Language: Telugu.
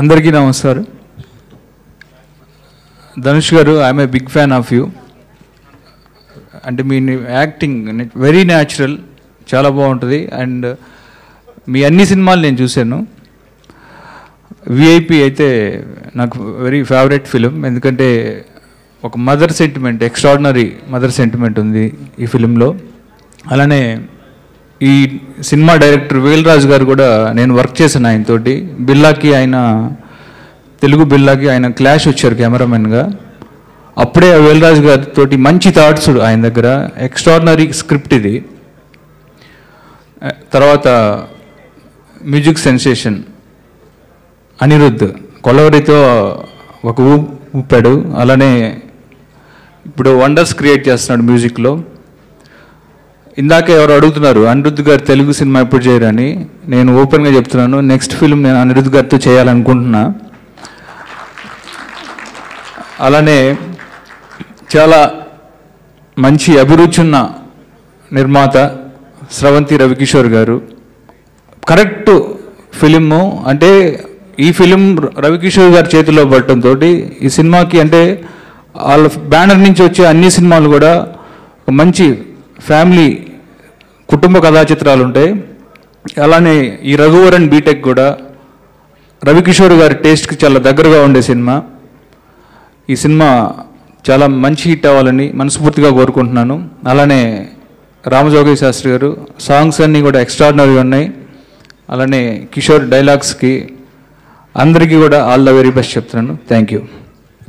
అందరికీ నమస్కారం. ధనుష్ గారు, I'm a big fan of you. అంటే మీ యాక్టింగ్ వెరీ న్యాచురల్, చాలా బాగుంటుంది. అండ్ మీ అన్ని సినిమాలు నేను చూశాను. విఐపి అయితే నాకు వెరీ ఫేవరెట్ ఫిలిం, ఎందుకంటే ఒక mother sentiment, extraordinary mother sentiment ఉంది ఈ ఫిలింలో. అలానే ఈ సినిమా డైరెక్టర్ వేల్రాజు గారు కూడా నేను వర్క్ చేశాను ఆయనతోటి. బిల్లాకి ఆయన తెలుగు బిల్లాకి ఆయన క్లాష్ వచ్చారు కెమెరామెన్గా. అప్పుడే వేల్రాజు గారితో మంచి థాట్స్ ఆయన దగ్గర, ఎక్స్ట్రాడినరీ స్క్రిప్ట్ ఇది. తర్వాత మ్యూజిక్ సెన్సేషన్ అనిరుద్ధ్ కొలవరితో ఒక ఊపాడు. అలానే ఇప్పుడు వండర్స్ క్రియేట్ చేస్తున్నాడు మ్యూజిక్లో. ఇందాక ఎవరు అడుగుతున్నారు అనిరుద్ధ్ గారు తెలుగు సినిమా ఎప్పుడు చేయరని. నేను ఓపెన్గా చెప్తున్నాను, నెక్స్ట్ ఫిల్మ్ నేను అనిరుద్ధ్ గారితో చేయాలనుకుంటున్నా. అలానే చాలా మంచి అభిరుచి ఉన్న నిర్మాత స్రవంతి రవికిషోర్ గారు. కరెక్ట్ ఫిలిము, అంటే ఈ ఫిలిం రవికిషోర్ గారి చేతిలో పడటంతో ఈ సినిమాకి, అంటే వాళ్ళ బ్యానర్ నుంచి వచ్చే అన్ని సినిమాలు కూడా మంచి ఫ్యామిలీ కుటుంబ కథా చిత్రాలు ఉంటాయి. అలానే ఈ రఘువరన్ బీటెక్ కూడా రవికిషోర్ గారి టేస్ట్కి చాలా దగ్గరగా ఉండే సినిమా. ఈ సినిమా చాలా మంచి హిట్ అవ్వాలని మనస్ఫూర్తిగా కోరుకుంటున్నాను. అలానే రామజోగయ్య శాస్త్రి గారు సాంగ్స్ అన్నీ కూడా ఎక్స్ట్రాడినరీగా ఉన్నాయి. అలానే కిషోర్ డైలాగ్స్కి అందరికీ కూడా ఆల్ ద వెరీ బెస్ట్ చెప్తున్నాను. Thank you.